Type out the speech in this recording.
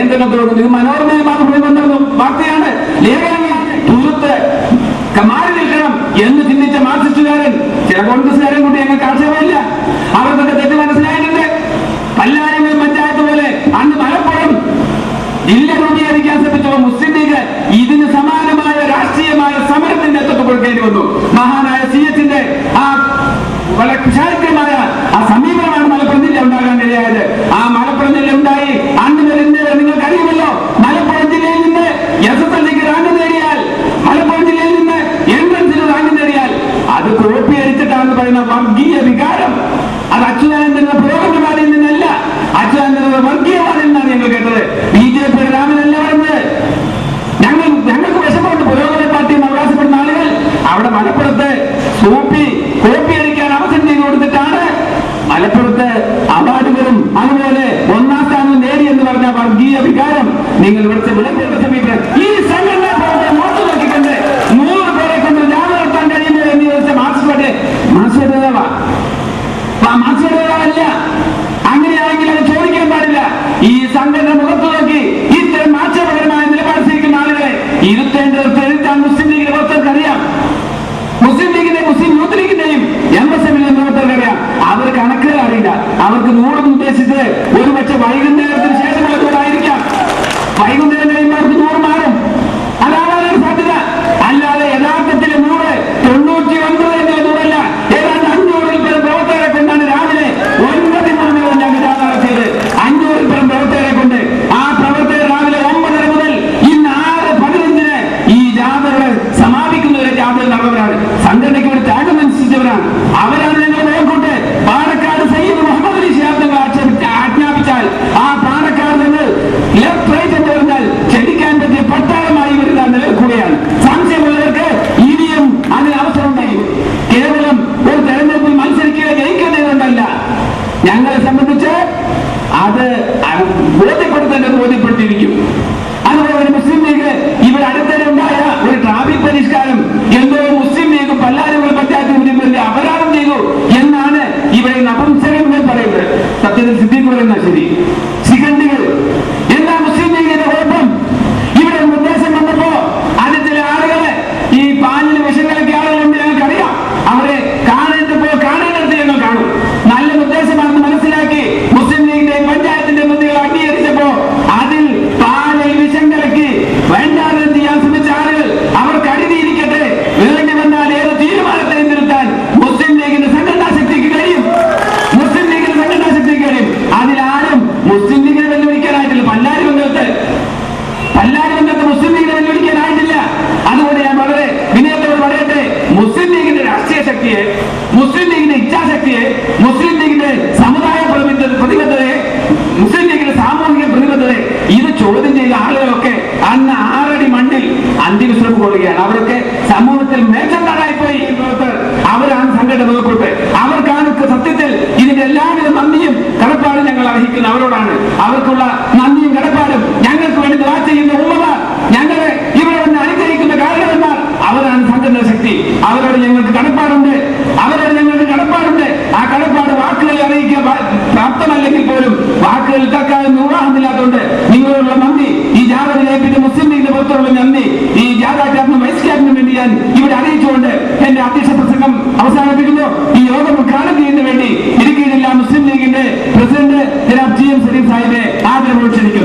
കേന്ദ്രമന്ത്രിയോട് ഇത് മനോരമയിൽ മാത്രം വന്ന വാർത്തയാണ്. ലേഖനങ്ങൾ തുരുത്ത് മാറി നിൽക്കണം എന്ന് ചിന്തിച്ച മാർക്സിസ്റ്റുകാരൻ ചില കോൺഗ്രസ്സുകാരൻ കൂടി ഞങ്ങൾക്ക് ആക്ഷേപമില്ല. അവർക്കൊക്കെ തെറ്റ് മനസ്സിലായിട്ടുണ്ട്. പല്ലാരിമേൽ പഞ്ചായത്ത് പോലെ അന്ന് മലപ്പുറം ജില്ല രൂപീകരിക്കാൻ ശ്രമിച്ചപ്പോൾ മുസ്ലിം ലീഗ് ഇതിന് സമാനമായ രാഷ്ട്രീയമായ സമരത്തിന്റെ എത്തൊക്കെ കൊടുക്കേണ്ടി വന്നു. മഹാനായ CH-ന്റെ ആ വളരെ കുശാഗ്രമായ ആ സമീപനമാണ് മലപ്പുറം ജില്ല ഉണ്ടാകാൻ കഴിയായത്. ആ മലപ്പുറം ജില്ല ഉണ്ടായി അന്ന് വരെ നിങ്ങൾക്ക് അറിയുമല്ലോ. മലപ്പുറം ജില്ലയിൽ നിന്ന് SSLCക്ക് റാങ്ക് നേടിയാൽ, മലപ്പുറം ജില്ലയിൽ നിന്ന് എൻട്രൻസിന് റാങ്ക് നേടിയാൽ അത് കോപ്പി അടിച്ചിട്ടാണെന്ന് പറയുന്ന വർഗീയ വികാരം അത് അച്യുതാനന്ദന്റെ പുരോഗമനവാദിയിൽ നിന്നല്ല, അച്യുതാനന്ദന്റെ വർഗീയവാദിൽ നിന്നാണ് ഞങ്ങൾ കേട്ടത്. BJP രാമനല്ല പറഞ്ഞത്. ഞങ്ങൾക്ക് വിഷമമുണ്ട്. പുരോഗമന പാർട്ടി അവകാശപ്പെടുന്ന ആളുകൾ അവിടെ മലപ്പുറത്ത് കോപ്പി അടിക്കാൻ അവസരം ചെയ്തു കൊടുത്തിട്ടാണ് മലപ്പുറത്ത് അവാർഡുകളും അതുപോലെ ഒന്നാം സ്ഥാനം നേടി എന്ന് പറഞ്ഞ വർഗീയ വികാരം നിങ്ങൾ ഇവിടുത്തെ വിളമ്പേണ്ട സമീപനം ഈ സംഘടന മോശം നോക്കിക്കൊണ്ട് 100 പേരെ കൊണ്ട് ജാഥ നടത്താൻ കഴിയുമ്പോൾ എന്ന് ചോദിച്ച മാർക്സിസ്റ്റ് നേതാവല്ല. അങ്ങനെയാണെങ്കിൽ അത് ചോദിക്കാൻ പാടില്ല. ഈ സംഘടന മുഖത്ത് നോക്കി ഇത്തരം ആക്ഷേപകരമായ നിലപാട് സ്വീകരിക്കുന്ന ആളുകളെ ഇരുത്തേണ്ടത് എഴുത്താൻ മുസ്ലിം ലീഗിന്റെ പ്രവർത്തകർക്ക് അറിയാം. മുസ്ലിം ലീഗിന്റെ മുസ്ലിം യൂത്ത് ലീഗിന്റെയും MSM-ന്റെ പ്രവർത്തകർക്ക് അറിയാം. അവർ കണക്കുകൾ അറിയില്ല. അവർക്ക് 100 ഉദ്ദേശിച്ചത് ഒരു പക്ഷെ വൈകുന്നേരത്തിന് ശേഷമുള്ള ചൂടായിരിക്കാം. വൈകുന്നേരം കഴിയുമ്പോൾ അവർക്ക് 100 മാറും. അതാവാനാണ് സാധ്യത. അല്ലാതെ യഥാർത്ഥത്തിൽ 100 99 എന്ന 100 ഏതാണ്ട് 500-ൽ പേർ പ്രവർത്തകരെ കൊണ്ടാണ് രാവിലെ 9 ഞങ്ങൾ ജാഥ നടത്തിയത്. 500-ൽ പേർ പ്രവർത്തകരെ കൊണ്ട് ആ പ്രവർത്തകർ രാവിലെ 9:30 മുതൽ ഇന്ന് 6:15 ഈ ജാഥകൾ സമാപിക്കുന്നവരെ ജാഥകൾ നടന്നവരാണ്. സംഘടനയ്ക്ക് ഒരു ത്യാഗം അനുസരിച്ചവരാണ്. അവരാണ് ഞങ്ങൾ നോക്കൂട്ട്. പാണക്കാട് സയ്യിദ് മുഹമ്മദ് അലി ശിഹാബ് തങ്ങൾ ആജ്ഞാപിച്ചാൽ ആ പാണക്കാട് നിങ്ങൾ ലെഫ്റ്റ് റൈറ്റ് എന്ന് പറഞ്ഞാൽ ചെടിക്കാൻ പറ്റിയ പട്ടാളമായി വരുന്ന നിലനിൽക്കുകയാണ്. സംശയമുള്ളവർക്ക് ഇനിയും അതിന് അവസരം ഉണ്ടായി. കേവലം ഒരു തെരഞ്ഞെടുപ്പിൽ മത്സരിക്കുക ജയിക്കുന്നതല്ല. ഞങ്ങളെ സംബന്ധിച്ച് അത് ബോധ്യപ്പെടുത്തിയിരിക്കും. അതുപോലെ മുസ്ലിം ലീഗ് ഇവിടെ അടുത്തിടെ ഉണ്ടായ ഒരു ട്രാഫിക് പരിഷ്കാരം എന്തോ മുസ്ലിം ലീഗ് പല്ലാരിമേൽ പഞ്ചായത്ത് യൂണിയന്റെ അപരാധം ചെയ്തു എന്നാണ് ഇവിടെ അപംസരങ്ങൾ പറയുന്നത്. സത്യത്തിൽ സിദ്ദീഖ് പറയുന്ന ശരി ശിഖണ്ഡികൾ എന്താ മുസ്ലിം ലീഗിന്റെ കുഴപ്പം? ഇവിടെ നിർദ്ദേശം വന്നപ്പോ അത് ചില ആളുകളെ ഈ പാലിന് വിഷം കലക്കിയ ആളുകളുണ്ട്. ഞങ്ങൾക്കറിയാം. അവരെ കാണേണ്ടത് ഞങ്ങൾ കാണും. നല്ല നിർദ്ദേശമാണെന്ന് മനസ്സിലാക്കി മുസ്ലിം ലീഗിന്റെ പഞ്ചായത്തിന്റെ പ്രതികൾ അംഗീകരിച്ചപ്പോ അതിൽ പാലിൽ വിഷം കലക്കി വേണ്ടാതെ ചെയ്യാൻ ശ്രമിച്ച ആളുകൾ അവർക്ക് അടിതിയിരിക്കട്ടെ. വേണ്ടി വന്നാൽ ഏത് തീരുമാനത്തെയും തിരുത്താൻ മുസ്ലിം ലീഗിന്റെ സംഘടനാ ശക്തിക്ക് കഴിയും. അതിലാരും മുസ്ലിം ലീഗിനെ വെല്ലുവിളിക്കാനായിട്ടില്ല. പല്ലാരി ബന്ധത്ത് മുസ്ലിം ലീഗിനെ വെല്ലുവിളിക്കാനായിട്ടില്ല. അതുകൊണ്ട് ഞാൻ വളരെ വിനയത്തോട് പറയട്ടെ, മുസ്ലിം ലീഗിന്റെ രാഷ്ട്രീയ ശക്തിയെ, മുസ്ലിം ലീഗിന്റെ ഇച്ഛാശക്തിയെ, മുസ്ലിം ലീഗിന്റെ സമുദായ പ്രതിബദ്ധതയെ, മുസ്ലിം ലീഗിന്റെ സാമൂഹിക പ്രതിബദ്ധതയെ ഇത് ചോദ്യം ചെയ്ത ആളുകളൊക്കെ അന്ന് 6 അടി മണ്ണിൽ അന്തിവിശ്രമം കൊള്ളുകയാണ്. അവരൊക്കെ സമൂഹത്തിൽ മേൽച്ചക്കാരായിപ്പോയി. അവരാണ് സംഘടന നോക്കട്ടെ. അവർക്കാണ് സത്യത്തിൽ ഇതിന്റെ എല്ലാവിധ നന്ദിയും കടപ്പാടും ഞങ്ങൾ അർഹിക്കുന്ന അവരോടാണ്. അവർക്കുള്ള നന്ദിയും കടപ്പാടും ഞങ്ങൾക്ക് വേണ്ടി ദുആ ചെയ്യുന്ന ഉമ്മമാർ, ഞങ്ങളെ ഇവിടെ വന്ന് അനുഗ്രഹിക്കുന്ന കാരണവന്മാർ, അവരാണ് സംഘടന ശക്തി. അവരോട് ഞങ്ങൾക്ക് കടപ്പാടുണ്ട്. ആ കടപ്പാട് വാക്കുകളിൽ അറിയിക്കാൻ പ്രാപ്തമല്ലെങ്കിൽ പോലും വാക്കുകളിൽ തൽക്കാലം നിർവാഹമില്ലാത്തതുകൊണ്ട് നിങ്ങളോടുള്ള നന്ദി, ഈ ജാഥയിലേപ്പിന്റെ മുസ്ലിം ലീഗിന്റെ പുറത്തുള്ള നന്ദി ഈ ജാഥ ക്യാപ്റ്റനും വൈസ് ക്യാപ്റ്റനും വേണ്ടി ഞാൻ ഇവിടെ അറിയിച്ചുകൊണ്ട് എന്റെ അധ്യക്ഷ പ്രസംഗം അവസാനിപ്പിക്കുന്നു. ഈ യോഗം ഉദ്ഘാടനം ചെയ്യുന്നതിന് വേണ്ടി ഇടുക്കി ജില്ലാ മുസ്ലിം ലീഗിന്റെ പ്രസിഡന്റ് ജനാബ് GM സലീം സാഹിബിനെ ആദരവോടെ ക്ഷണിക്കുന്നു.